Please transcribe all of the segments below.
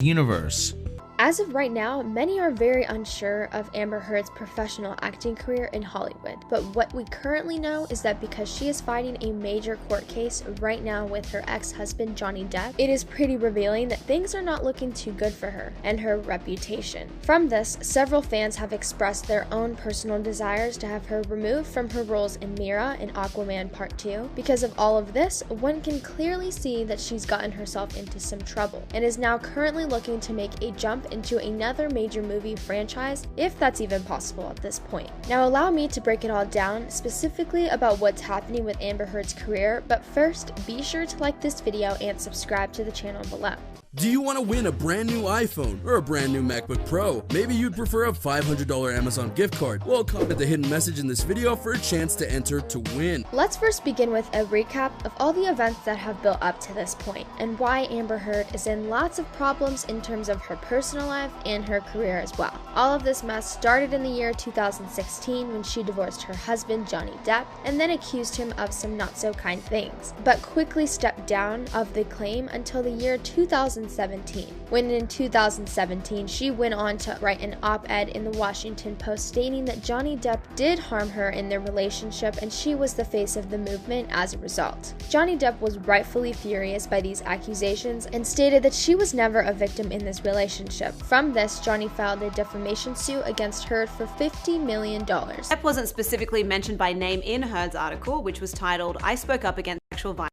universe. As of right now, many are very unsure of Amber Heard's professional acting career in Hollywood, but what we currently know is that because she is fighting a major court case right now with her ex-husband Johnny Depp, it is pretty revealing that things are not looking too good for her and her reputation. From this, several fans have expressed their own personal desires to have her removed from her roles in Mira in Aquaman Part 2. Because of all of this, one can clearly see that she's gotten herself into some trouble and is now currently looking to make a jump into another major movie franchise, if that's even possible at this point. Now allow me to break it all down, specifically about what's happening with Amber Heard's career, but first, be sure to like this video and subscribe to the channel below. Do you want to win a brand new iPhone or a brand new MacBook Pro? Maybe you'd prefer a $500 Amazon gift card. Well, comment the hidden message in this video for a chance to enter to win. Let's first begin with a recap of all the events that have built up to this point and why Amber Heard is in lots of problems in terms of her personal life and her career as well. All of this mess started in the year 2016 when she divorced her husband Johnny Depp and then accused him of some not so kind things, but quickly stepped down of the claim until the year 2017, when in 2017 she went on to write an op-ed in the Washington Post stating that Johnny Depp did harm her in their relationship and she was the face of the movement as a result. Johnny Depp was rightfully furious by these accusations and stated that she was never a victim in this relationship. From this, Johnny filed a defamation suit against Heard for $50 million. Depp wasn't specifically mentioned by name in Heard's article, which was titled, "I spoke up against sexual violence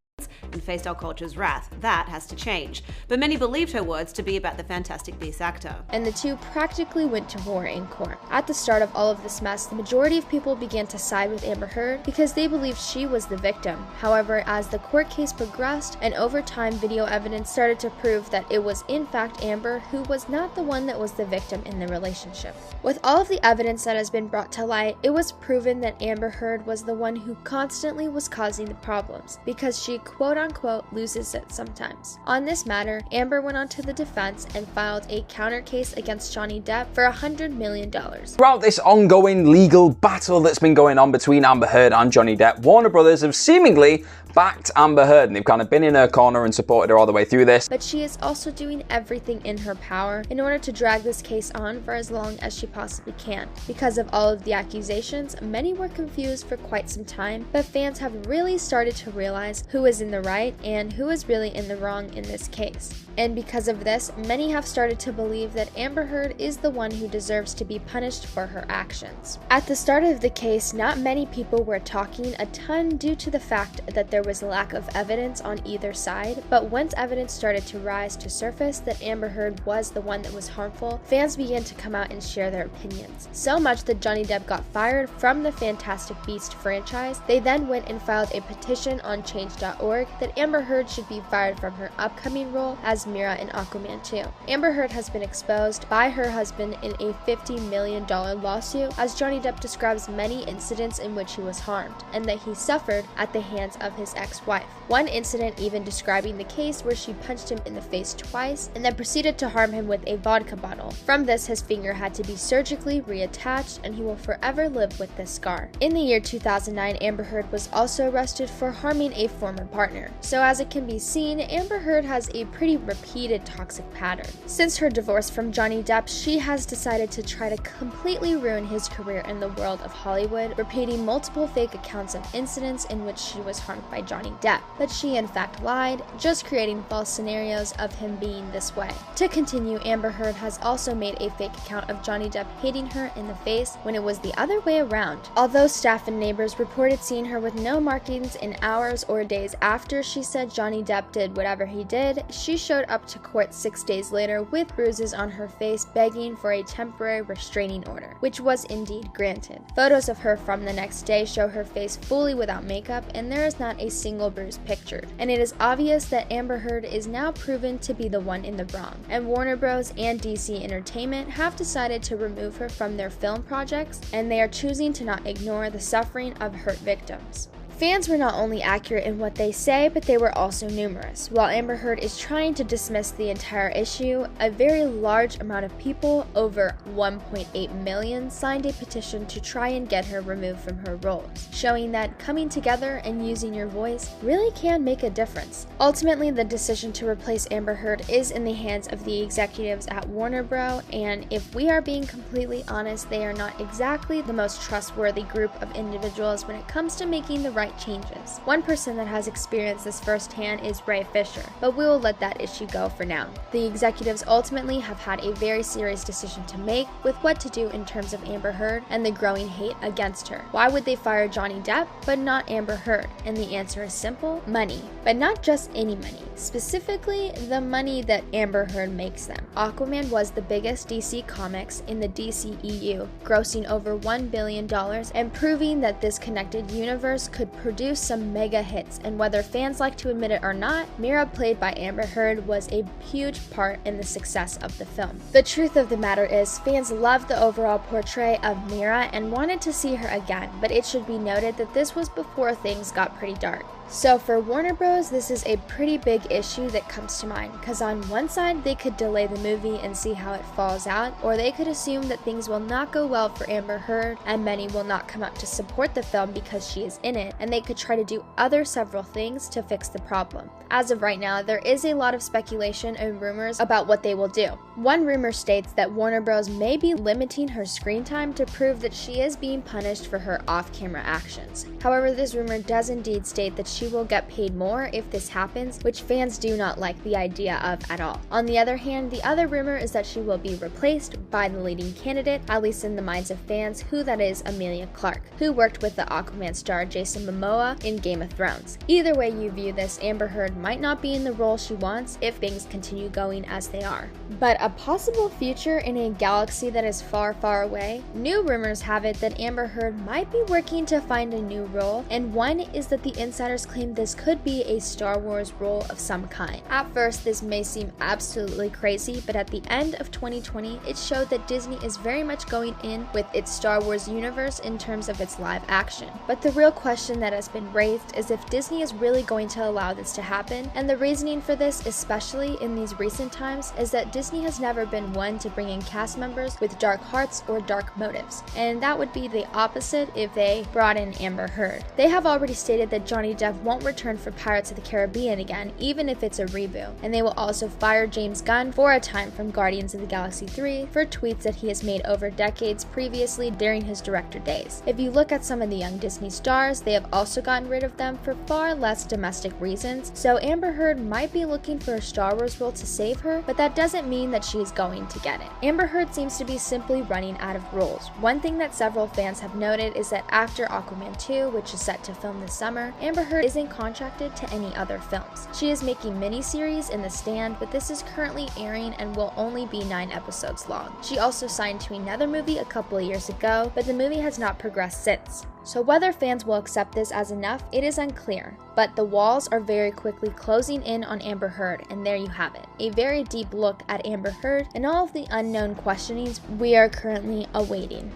and faced our culture's wrath. That has to change." But many believed her words to be about the Fantastic Beasts actor. And the two practically went to war in court. At the start of all of this mess, the majority of people began to side with Amber Heard because they believed she was the victim. However, as the court case progressed and over time video evidence started to prove that it was in fact Amber who was not the one that was the victim in the relationship. With all of the evidence that has been brought to light, it was proven that Amber Heard was the one who constantly was causing the problems because she quote-unquote loses it sometimes. On this matter, Amber went on to the defense and filed a counter case against Johnny Depp for $100 million. Throughout this ongoing legal battle that's been going on between Amber Heard and Johnny Depp, Warner Brothers have seemingly backed Amber Heard and they've kind of been in her corner and supported her all the way through this. But she is also doing everything in her power in order to drag this case on for as long as she possibly can. Because of all of the accusations, many were confused for quite some time, but fans have really started to realize who is in the right and who is really in the wrong in this case. And because of this, many have started to believe that Amber Heard is the one who deserves to be punished for her actions. At the start of the case, not many people were talking a ton due to the fact that there was lack of evidence on either side, but once evidence started to rise to surface that Amber Heard was the one that was harmful, fans began to come out and share their opinions. So much that Johnny Depp got fired from the Fantastic Beasts franchise. They then went and filed a petition on change.org that Amber Heard should be fired from her upcoming role as Mira in Aquaman 2. Amber Heard has been exposed by her husband in a $50 million lawsuit, as Johnny Depp describes many incidents in which he was harmed, and that he suffered at the hands of his ex-wife. One incident even describing the case where she punched him in the face twice and then proceeded to harm him with a vodka bottle. From this, his finger had to be surgically reattached and he will forever live with this scar. In the year 2009, Amber Heard was also arrested for harming a former partner. So as it can be seen, Amber Heard has a pretty repeated toxic pattern. Since her divorce from Johnny Depp, she has decided to try to completely ruin his career in the world of Hollywood, repeating multiple fake accounts of incidents in which she was harmed by Johnny Depp. But she in fact lied, just creating false scenarios of him being this way. To continue, Amber Heard has also made a fake account of Johnny Depp hitting her in the face when it was the other way around. Although staff and neighbors reported seeing her with no markings in hours or days after she said Johnny Depp did whatever he did, she showed up to court 6 days later with bruises on her face begging for a temporary restraining order, which was indeed granted. Photos of her from the next day show her face fully without makeup and there is not a single bruise pictured. And it is obvious that Amber Heard is now proven to be the one in the wrong, and Warner Bros. And DC Entertainment have decided to remove her from their film projects, and they are choosing to not ignore the suffering of hurt victims. Fans were not only accurate in what they say, but they were also numerous. While Amber Heard is trying to dismiss the entire issue, a very large amount of people, over 1.8 million, signed a petition to try and get her removed from her roles, showing that coming together and using your voice really can make a difference. Ultimately, the decision to replace Amber Heard is in the hands of the executives at Warner Bros., and if we are being completely honest, they are not exactly the most trustworthy group of individuals when it comes to making the right changes. One person that has experienced this firsthand is Ray Fisher, but we will let that issue go for now. The executives ultimately have had a very serious decision to make with what to do in terms of Amber Heard and the growing hate against her. Why would they fire Johnny Depp but not Amber Heard? And the answer is simple: money. But not just any money, specifically the money that Amber Heard makes them. Aquaman was the biggest DC Comics in the DCEU, grossing over $1 billion and proving that this connected universe could produce some mega hits, and whether fans like to admit it or not, Mira, played by Amber Heard, was a huge part in the success of the film. The truth of the matter is, fans loved the overall portray of Mira and wanted to see her again, but it should be noted that this was before things got pretty dark. So for Warner Bros., this is a pretty big issue that comes to mind, because on one side they could delay the movie and see how it falls out, or they could assume that things will not go well for Amber Heard and many will not come out to support the film because she is in it, and they could try to do other several things to fix the problem. As of right now, there is a lot of speculation and rumors about what they will do. One rumor states that Warner Bros. May be limiting her screen time to prove that she is being punished for her off-camera actions. However, this rumor does indeed state that she will get paid more if this happens, which fans do not like the idea of at all. On the other hand, the other rumor is that she will be replaced by the leading candidate, at least in the minds of fans, who that is Emilia Clarke, who worked with the Aquaman star Jason Momoa in Game of Thrones. Either way you view this, Amber Heard might not be in the role she wants if things continue going as they are. But a possible future in a galaxy that is far, far away? New rumors have it that Amber Heard might be working to find a new role, and one is that the insiders claim this could be a Star Wars role of some kind. At first, this may seem absolutely crazy, but at the end of 2020, it showed that Disney is very much going in with its Star Wars universe in terms of its live action. But the real question that has been raised is if Disney is really going to allow this to happen, and the reasoning for this, especially in these recent times, is that Disney has never been one to bring in cast members with dark hearts or dark motives, and that would be the opposite if they brought in Amber Heard. They have already stated that Johnny Depp won't return for Pirates of the Caribbean again, even if it's a reboot, and they will also fire James Gunn for a time from Guardians of the Galaxy 3 for tweets that he has made over decades previously during his director days. If you look at some of the young Disney stars, they have also gotten rid of them for far less domestic reasons, so Amber Heard might be looking for a Star Wars role to save her, but that doesn't mean that she is going to get it. Amber Heard seems to be simply running out of roles. One thing that several fans have noted is that after Aquaman 2, which is set to film this summer, Amber Heard isn't contracted to any other films. She is making miniseries in The Stand, but this is currently airing and will only be 9 episodes long. She also signed to another movie a couple of years ago, but the movie has not progressed since. So whether fans will accept this as enough, it is unclear, but the walls are very quickly closing in on Amber Heard, and there you have it. A very deep look at Amber Heard and all of the unknown questionings we are currently awaiting.